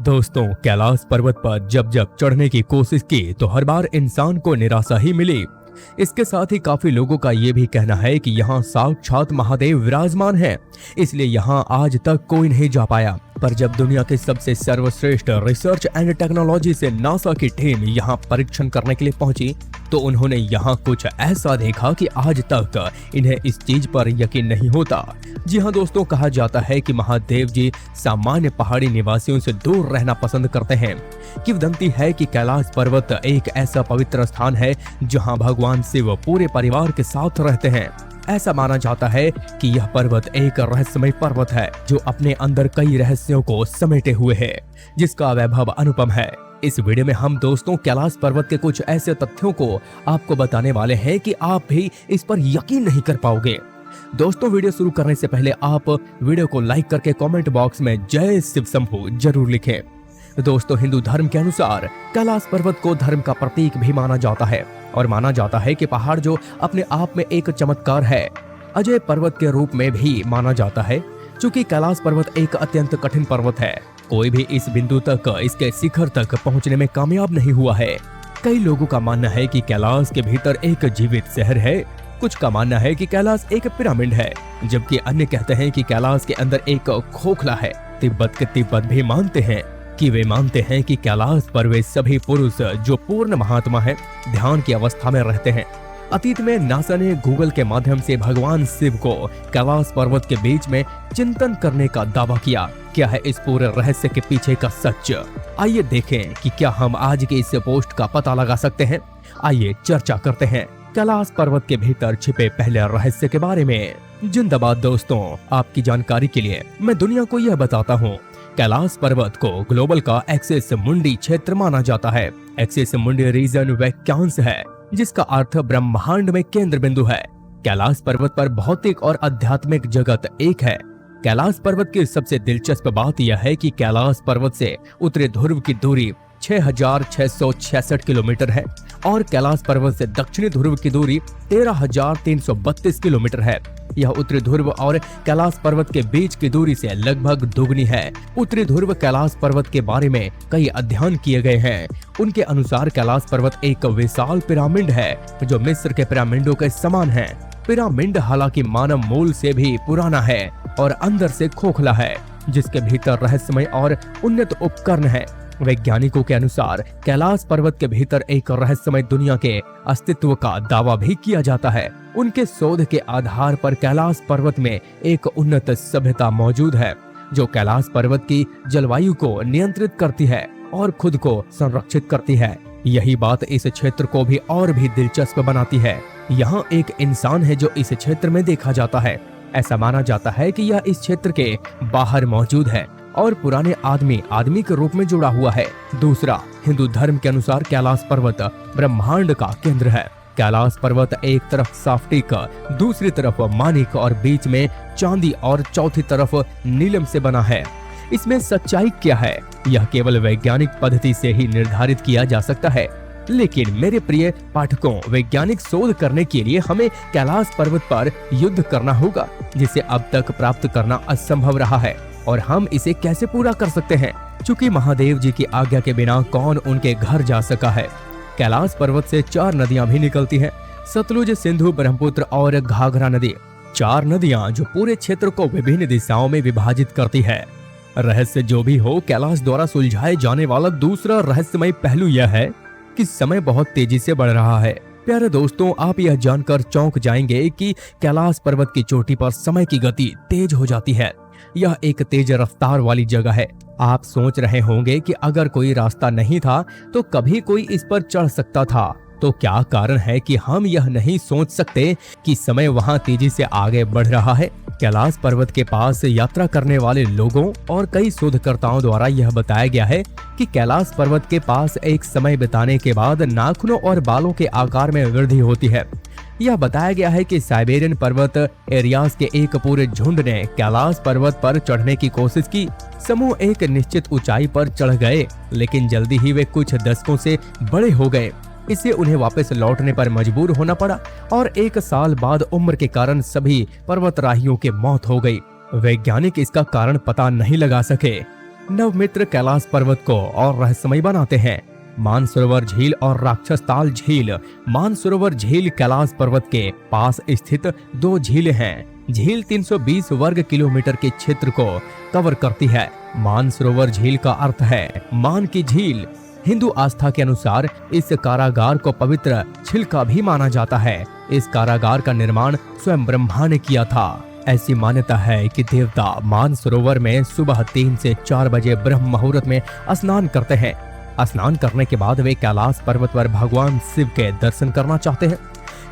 दोस्तों, कैलाश पर्वत पर जब जब चढ़ने की कोशिश की तो हर बार इंसान को निराशा ही मिली। इसके साथ ही काफी लोगों का ये भी कहना है कि यहाँ साक्षात महादेव विराजमान है, इसलिए यहाँ आज तक कोई नहीं जा पाया। पर जब दुनिया के सबसे सर्वश्रेष्ठ रिसर्च एंड टेक्नोलॉजी से नासा की टीम यहाँ परीक्षण करने के लिए पहुंची तो उन्होंने यहाँ कुछ ऐसा देखा कि आज तक इन्हें इस चीज पर यकीन नहीं होता। जी हाँ दोस्तों, कहा जाता है कि महादेव जी सामान्य पहाड़ी निवासियों से दूर रहना पसंद करते हैं। किंवदंती है कि कैलाश पर्वत एक ऐसा पवित्र स्थान है जहाँ भगवान शिव पूरे परिवार के साथ रहते हैं। ऐसा माना जाता है कि यह पर्वत एक रहस्यमय पर्वत है जो अपने अंदर कई रहस्यों को समेटे हुए है, जिसका वैभव अनुपम है। इस वीडियो में हम दोस्तों कैलाश पर्वत के कुछ ऐसे तथ्यों को आपको बताने वाले हैं कि आप भी इस पर यकीन नहीं कर पाओगे। दोस्तों, वीडियो शुरू करने से पहले आप वीडियो को लाइक करके कमेंट बॉक्स में जय शिव शंभू जरूर लिखें। दोस्तों, हिंदू धर्म के अनुसार कैलाश पर्वत को धर्म का प्रतीक भी माना जाता है और माना जाता है कि पहाड़ जो अपने आप में एक चमत्कार है, अजय पर्वत के रूप में भी माना जाता है। चूंकि कैलाश पर्वत एक अत्यंत कठिन पर्वत है, कोई भी इस बिंदु तक, इसके शिखर तक पहुंचने में कामयाब नहीं हुआ है। कई लोगों का मानना है कि कैलाश के भीतर एक जीवित शहर है, कुछ का मानना है कि कैलाश एक पिरामिड है, जबकि अन्य कहते हैं कि कैलाश के अंदर एक खोखला है। तिब्बत के तिब्बत भी मानते हैं कि कैलाश पर वे सभी पुरुष जो पूर्ण महात्मा है, ध्यान की अवस्था में रहते हैं। अतीत में नासा ने गूगल के माध्यम से भगवान शिव को कैलाश पर्वत के बीच में चिंतन करने का दावा किया। क्या है इस पूरे रहस्य के पीछे का सच? आइए देखें कि क्या हम आज के इस पोस्ट का पता लगा सकते हैं। आइए चर्चा करते हैं कैलाश पर्वत के भीतर छिपे पहले रहस्य के बारे में। जिंदाबाद दोस्तों, आपकी जानकारी के लिए मैं दुनिया को यह बताता हूँ। कैलाश पर्वत को ग्लोबल का एक्सिस मुंडी क्षेत्र माना जाता है। एक्सिस मुंडी रीजन वाक्यांश है जिसका अर्थ ब्रह्मांड में केंद्र बिंदु है। कैलाश पर्वत पर भौतिक और आध्यात्मिक जगत एक है। कैलाश पर्वत की सबसे दिलचस्प बात यह है कि कैलाश पर्वत से उत्तरी ध्रुव की दूरी 6,666 किलोमीटर है और कैलाश पर्वत से दक्षिणी ध्रुव की दूरी 13,332 किलोमीटर है। यह उत्तरी ध्रुव और कैलाश पर्वत के बीच की दूरी से लगभग दुगनी है। उत्तरी ध्रुव कैलाश पर्वत के बारे में कई अध्ययन किए गए हैं। उनके अनुसार कैलाश पर्वत एक विशाल पिरामिड है जो मिस्र के पिरामिडों के समान है। पिरामिड हालांकि मानव मूल से भी पुराना है और अंदर से खोखला है, जिसके भीतर रहस्यमय और उन्नत उपकरण है। वैज्ञानिकों के अनुसार कैलाश पर्वत के भीतर एक रहस्यमय दुनिया के अस्तित्व का दावा भी किया जाता है। उनके शोध के आधार पर कैलाश पर्वत में एक उन्नत सभ्यता मौजूद है जो कैलाश पर्वत की जलवायु को नियंत्रित करती है और खुद को संरक्षित करती है। यही बात इस क्षेत्र को भी और भी दिलचस्प बनाती है। यहाँ एक इंसान है जो इस क्षेत्र में देखा जाता है। ऐसा माना जाता है कि यह इस क्षेत्र के बाहर मौजूद है और पुराने आदमी के रूप में जुड़ा हुआ है। दूसरा, हिंदू धर्म के अनुसार कैलाश पर्वत ब्रह्मांड का केंद्र है। कैलाश पर्वत एक तरफ साफ्टिक, दूसरी तरफ मानिक और बीच में चांदी और चौथी तरफ नीलम से बना है। इसमें सच्चाई क्या है, यह केवल वैज्ञानिक पद्धति से ही निर्धारित किया जा सकता है। लेकिन मेरे प्रिय पाठकों, वैज्ञानिक शोध करने के लिए हमें कैलाश पर्वत पर युद्ध करना होगा, जिसे अब तक प्राप्त करना असंभव रहा है। और हम इसे कैसे पूरा कर सकते हैं? चूंकि महादेव जी की आज्ञा के बिना कौन उनके घर जा सका है। कैलाश पर्वत से 4 नदियां भी निकलती हैं, सतलुज, सिंधु, ब्रह्मपुत्र और घाघरा नदी। 4 नदियां जो पूरे क्षेत्र को विभिन्न दिशाओं में विभाजित करती है। रहस्य जो भी हो, कैलाश द्वारा सुलझाए जाने वाला दूसरा रहस्यमय पहलू यह है कि समय बहुत तेजी से बढ़ रहा है। प्यारे दोस्तों, आप यह जानकर चौंक जाएंगे कि कैलाश पर्वत की चोटी पर समय की गति तेज हो जाती है। यह एक तेज रफ्तार वाली जगह है। आप सोच रहे होंगे कि अगर कोई रास्ता नहीं था तो कभी कोई इस पर चढ़ सकता था। तो क्या कारण है कि हम यह नहीं सोच सकते कि समय वहां तेजी से आगे बढ़ रहा है? कैलाश पर्वत के पास यात्रा करने वाले लोगों और कई शोधकर्ताओं द्वारा यह बताया गया है कि कैलाश पर्वत के पास एक समय बिताने के बाद नाखूनों और बालों के आकार में वृद्धि होती है। यह बताया गया है कि साइबेरियन पर्वत एरियाज के एक पूरे झुंड ने कैलाश पर्वत पर चढ़ने की कोशिश की। समूह एक निश्चित ऊंचाई पर चढ़ गए, लेकिन जल्दी ही वे कुछ दशकों से बड़े हो गए। इससे उन्हें वापस लौटने पर मजबूर होना पड़ा और 1 साल बाद उम्र के कारण सभी पर्वतराहियों की मौत हो गई। वैज्ञानिक इसका कारण पता नहीं लगा सके। नवमित्र कैलाश पर्वत को और रहस्यमय बनाते हैं। मानसरोवर झील और राक्षसताल झील। मानसरोवर झील कैलाश पर्वत के पास स्थित दो झीलें हैं। झील 320 वर्ग किलोमीटर के क्षेत्र को कवर करती है। मानसरोवर झील का अर्थ है मान की झील। हिंदू आस्था के अनुसार इस कारागार को पवित्र छिलका भी माना जाता है। इस कारागार का निर्माण स्वयं ब्रह्मा ने किया था। ऐसी मान्यता है कि देवता मानसरोवर में सुबह 3 से 4 बजे ब्रह्म मुहूर्त में स्नान करते हैं। स्नान करने के बाद वे कैलाश पर्वत पर भगवान शिव के दर्शन करना चाहते हैं।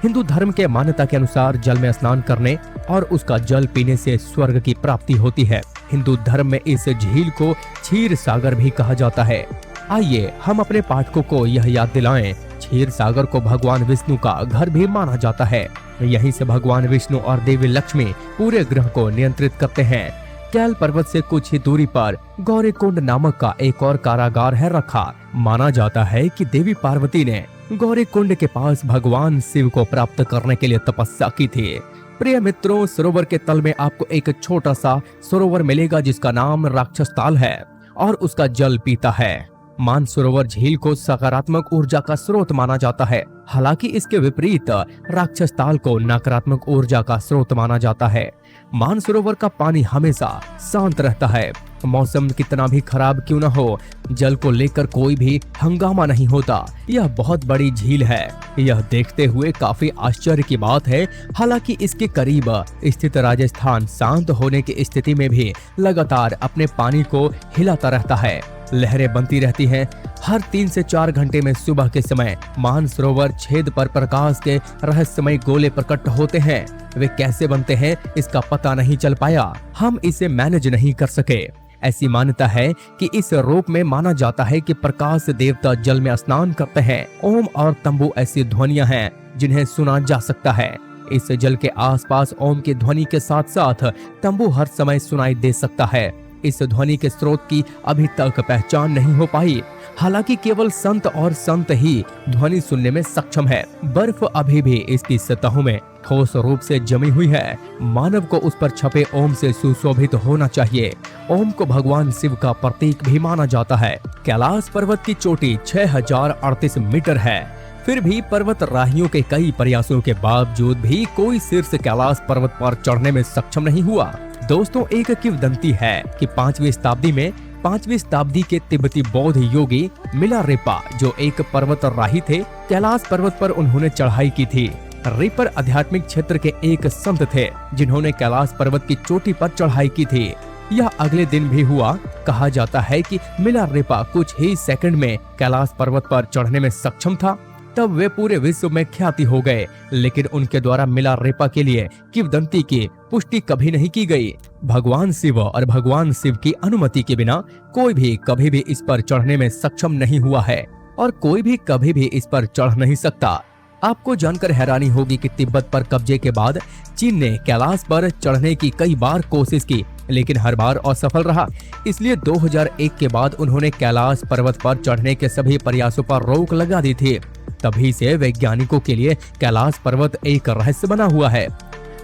हिंदू धर्म के मान्यता के अनुसार जल में स्नान करने और उसका जल पीने से स्वर्ग की प्राप्ति होती है। हिंदू धर्म में इस झील को क्षीर सागर भी कहा जाता है। आइए हम अपने पाठकों को यह याद दिलाएं, क्षीर सागर को भगवान विष्णु का घर भी माना जाता है। यहीं से भगवान विष्णु और देवी लक्ष्मी पूरे ग्रह को नियंत्रित करते हैं। कैल पर्वत से कुछ ही दूरी पर गौरीकुंड नामक का एक और कारागार है रखा। माना जाता है कि देवी पार्वती ने गौरीकुंड के पास भगवान शिव को प्राप्त करने के लिए तपस्या की थी। प्रिय मित्रों, सरोवर के तल में आपको एक छोटा सा सरोवर मिलेगा जिसका नाम राक्षसताल है और उसका जल पीता है। मानसरोवर झील को सकारात्मक ऊर्जा का स्रोत माना जाता है, हालांकि इसके विपरीत राक्षसताल को नकारात्मक ऊर्जा का स्रोत माना जाता है। मानसरोवर का पानी हमेशा शांत रहता है। मौसम कितना भी खराब क्यों न हो, जल को लेकर कोई भी हंगामा नहीं होता। यह बहुत बड़ी झील है। यह देखते हुए काफी आश्चर्य की बात है। हालांकि इसके करीब स्थित राजस्थान शांत होने की स्थिति में भी लगातार अपने पानी को हिलाता रहता है। लहरें बनती रहती हैं। हर 3 से 4 घंटे में सुबह के समय मानसरोवर छेद पर प्रकाश के रहस्यमय गोले प्रकट होते हैं। वे कैसे बनते हैं इसका पता नहीं चल पाया। हम इसे मैनेज नहीं कर सके। ऐसी मान्यता है कि इस रूप में माना जाता है कि प्रकाश देवता जल में स्नान करते हैं। ओम और तंबू ऐसी ध्वनियां हैं जिन्हें सुना जा सकता है। इस जल के आसपास ओम की ध्वनि के साथ साथ तंबू हर समय सुनाई दे सकता है। इस ध्वनि के स्रोत की अभी तक पहचान नहीं हो पाई। हालांकि केवल संत और संत ही ध्वनि सुनने में सक्षम है। बर्फ अभी भी इसकी सतहों में ठोस रूप से जमी हुई है। मानव को उस पर छपे ओम से सुशोभित होना चाहिए। ओम को भगवान शिव का प्रतीक भी माना जाता है। कैलाश पर्वत की चोटी 6038 मीटर है। फिर भी पर्वत राहियों के कई प्रयासों के बावजूद भी कोई शीर्ष कैलाश पर्वत पर चढ़ने में सक्षम नहीं हुआ। दोस्तों, एक किंवदंती है कि 5वीं शताब्दी के तिब्बती बौद्ध योगी मिलारेपा, जो एक पर्वत राही थे, कैलाश पर्वत पर उन्होंने चढ़ाई की थी। रिपर आध्यात्मिक क्षेत्र के एक संत थे जिन्होंने कैलाश पर्वत की चोटी पर चढ़ाई की थी। यह अगले दिन भी हुआ। कहा जाता है कि मिलारेपा कुछ ही सेकंड में कैलाश पर्वत पर चढ़ने में सक्षम था। तब वे पूरे विश्व में ख्याति हो गए। लेकिन उनके द्वारा मिलारेपा के लिए किंवदंती की पुष्टि कभी नहीं की गई। भगवान शिव और भगवान शिव की अनुमति के बिना कोई भी कभी भी इस पर चढ़ने में सक्षम नहीं हुआ है और कोई भी कभी भी इस पर चढ़ नहीं सकता। आपको जानकर हैरानी होगी कि तिब्बत पर कब्जे के बाद चीन ने कैलाश पर चढ़ने की कई बार कोशिश की, लेकिन हर बार असफल रहा। इसलिए 2001 के बाद उन्होंने कैलाश पर्वत पर चढ़ने के सभी प्रयासों पर रोक लगा दी थी। तभी से वैज्ञानिकों के लिए कैलाश पर्वत एक रहस्य बना हुआ है।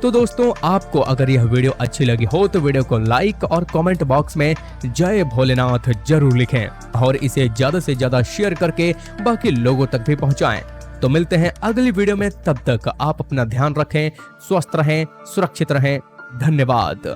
तो दोस्तों, आपको अगर यह वीडियो अच्छी लगी हो तो वीडियो को लाइक और कमेंट बॉक्स में जय भोलेनाथ जरूर लिखें और इसे ज्यादा से ज्यादा शेयर करके बाकी लोगों तक भी पहुंचाएं। तो मिलते हैं अगली वीडियो में। तब तक आप अपना ध्यान रखें, स्वस्थ रहें, सुरक्षित रहें। धन्यवाद।